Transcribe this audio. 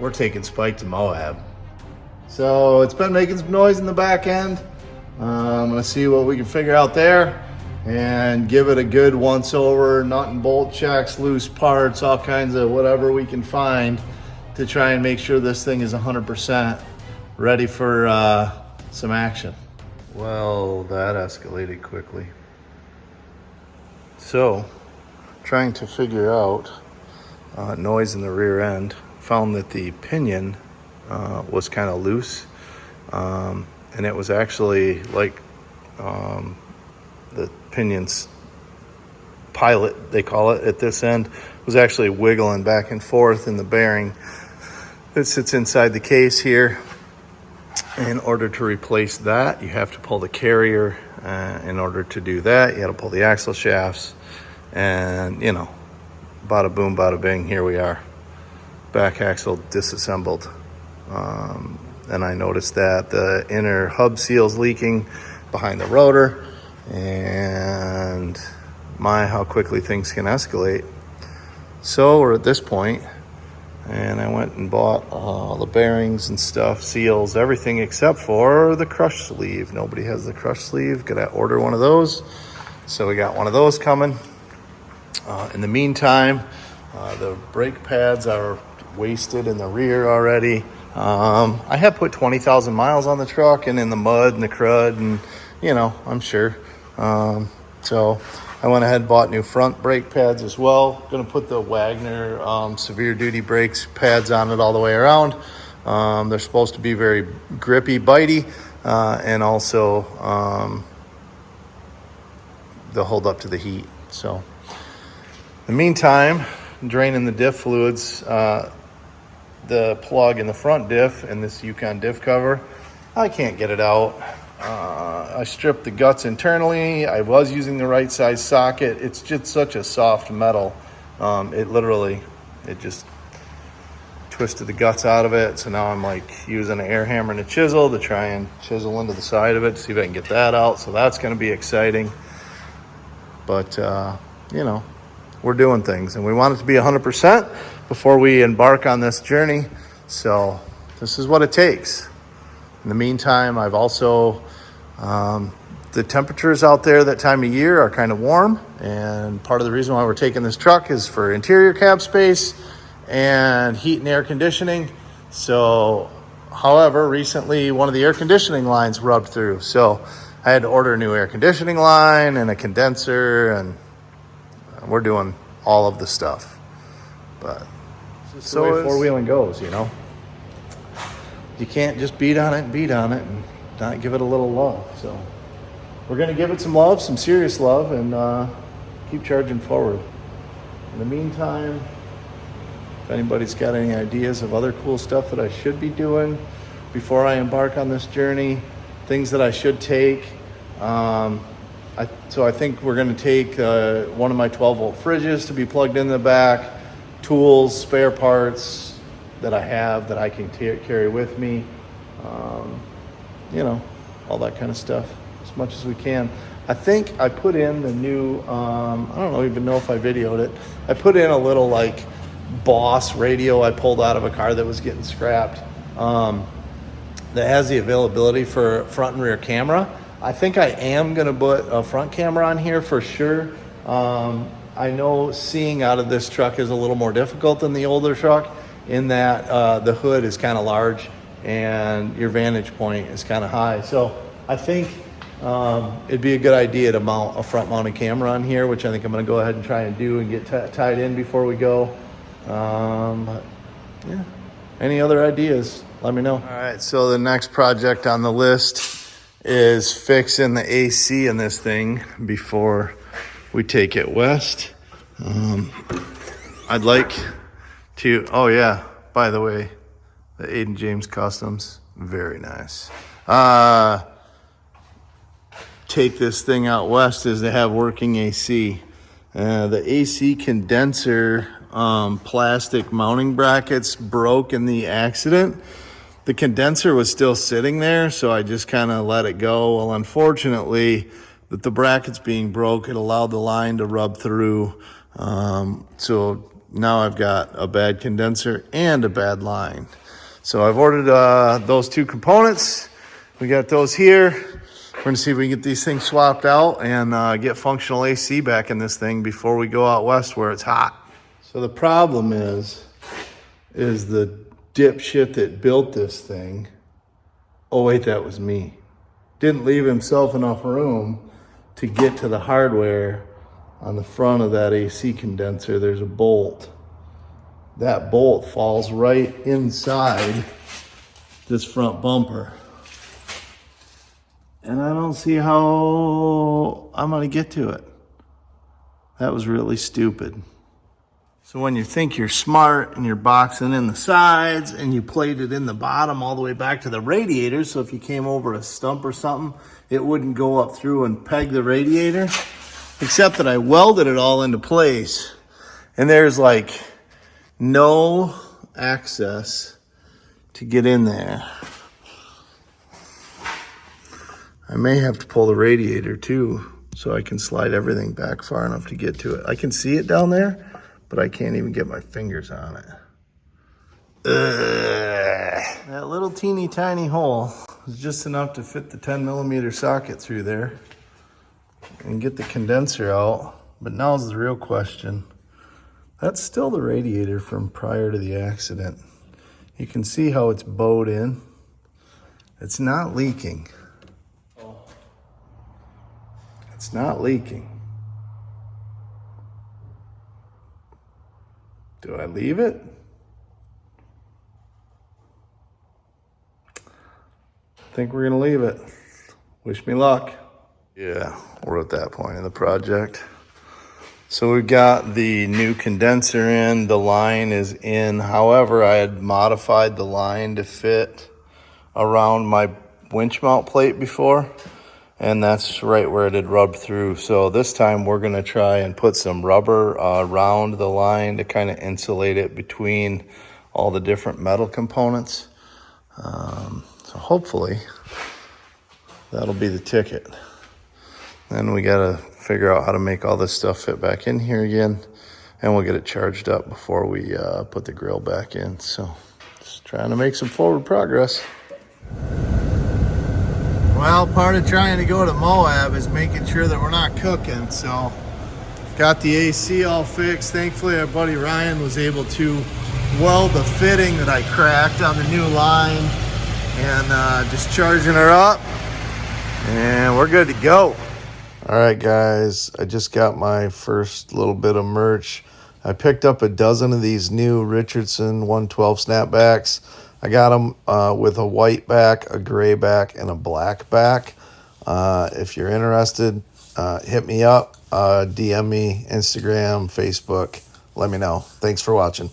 we're taking Spike to Moab. So it's been making some noise in the back end. I'm gonna see what we can figure out there and give it a good once over, nut and bolt checks, loose parts, all kinds of whatever we can find to try and make sure this thing is 100% ready for some action. Well, that escalated quickly. So, trying to figure out noise in the rear end, found that the pinion was kind of loose, and it was actually like the pinion's pilot, they call it, at this end, was actually wiggling back and forth in the bearing that sits inside the case here. In order to replace that, you have to pull the carrier. In order to do that, you got to pull the axle shafts, and you know, bada boom, bada bing, here we are. Back axle disassembled. And I noticed that the inner hub seal's leaking behind the rotor, and my, how quickly things can escalate. So we're at this point, and I went and bought all the bearings and stuff, seals, everything except for the crush sleeve. Nobody has the crush sleeve. Gotta order one of those. So we got one of those coming. In the meantime, the brake pads are wasted in the rear already. I have put 20,000 miles on the truck and in the mud and the crud, and you know, I'm sure. So I went ahead and bought new front brake pads as well. Gonna put the Wagner severe duty brakes pads on it all the way around. They're supposed to be very grippy, bitey, and also they'll hold up to the heat. So in the meantime, draining the diff fluids, the plug in the front diff and this Yukon diff cover, I can't get it out. I stripped the guts internally. I was using the right size socket. It's just such a soft metal. It just twisted the guts out of it. So now I'm like using an air hammer and a chisel to try and chisel into the side of it to see if I can get that out. So that's going to be exciting. But, you know, we're doing things, and we want it to be 100% before we embark on this journey. So this is what it takes. In the meantime, I've also, the temperatures out there that time of year are kind of warm, and part of the reason why we're taking this truck is for interior cab space and heat and air conditioning. So, however, recently one of the air conditioning lines rubbed through. So I had to order a new air conditioning line and a condenser, and we're doing all of the stuff. But so the way four-wheeling goes, you know. You can't just beat on it and not give it a little love. So we're going to give it some love, some serious love, and keep charging forward. In the meantime, if anybody's got any ideas of other cool stuff that I should be doing before I embark on this journey, things that I should take, so I think we're going to take one of my 12-volt fridges to be plugged in the back, tools, spare parts that I have that I can carry with me, you know, all that kind of stuff, as much as we can. I think I put in the new, I don't even know if I videoed it. I put in a little like Boss radio I pulled out of a car that was getting scrapped, that has the availability for front and rear camera. I think I am gonna put a front camera on here for sure. I know seeing out of this truck is a little more difficult than the older truck, in that the hood is kind of large and your vantage point is kind of high. So I think it'd be a good idea to mount a front mounted camera on here, which I think I'm going to go ahead and try and do and get tied in before we go. But yeah, any other ideas, let me know. All right, so the next project on the list is fixing the AC in this thing before we take it west. I'd like to, oh yeah, by the way, the Aiden James Customs, very nice. Take this thing out west is they have working AC. The AC condenser plastic mounting brackets broke in the accident. The condenser was still sitting there, so I just kind of let it go. Well, unfortunately, with the brackets being broke, it allowed the line to rub through. So now I've got a bad condenser and a bad line. So I've ordered those two components. We got those here. We're gonna see if we can get these things swapped out and get functional AC back in this thing before we go out west where it's hot. So the problem is the dipshit that built this thing, oh wait, that was me, didn't leave himself enough room to get to the hardware. On the front of that AC condenser, there's a bolt. That bolt falls right inside this front bumper. And I don't see how I'm gonna get to it. That was really stupid. So when you think you're smart and you're boxing in the sides and you plate it in the bottom all the way back to the radiator, so if you came over a stump or something, it wouldn't go up through and peg the radiator. Except that I welded it all into place. And there's like no access to get in there. I may have to pull the radiator too, so I can slide everything back far enough to get to it. I can see it down there, but I can't even get my fingers on it. Ugh. That little teeny tiny hole is just enough to fit the 10mm socket through there and get the condenser out. But now's the real question. That's still the radiator from prior to the accident. You can see how it's bowed in. It's not leaking. It's not leaking. Do I leave it? I think we're gonna leave it. Wish me luck. Yeah, we're at that point in the project. So we've got the new condenser in, the line is in. However, I had modified the line to fit around my winch mount plate before, and that's right where it had rubbed through. So this time we're gonna try and put some rubber around the line to kind of insulate it between all the different metal components. So hopefully that'll be the ticket. Then we gotta figure out how to make all this stuff fit back in here again, and we'll get it charged up before we put the grill back in. So just trying to make some forward progress. Well, part of trying to go to Moab is making sure that we're not cooking. So got the AC all fixed. Thankfully, our buddy Ryan was able to weld the fitting that I cracked on the new line, and just charging her up, and we're good to go. All right, guys, I just got my first little bit of merch. I picked up a dozen of these new Richardson 112 snapbacks. I got them with a white back, a gray back, and a black back. If you're interested, hit me up, DM me, Instagram, Facebook. Let me know. Thanks for watching.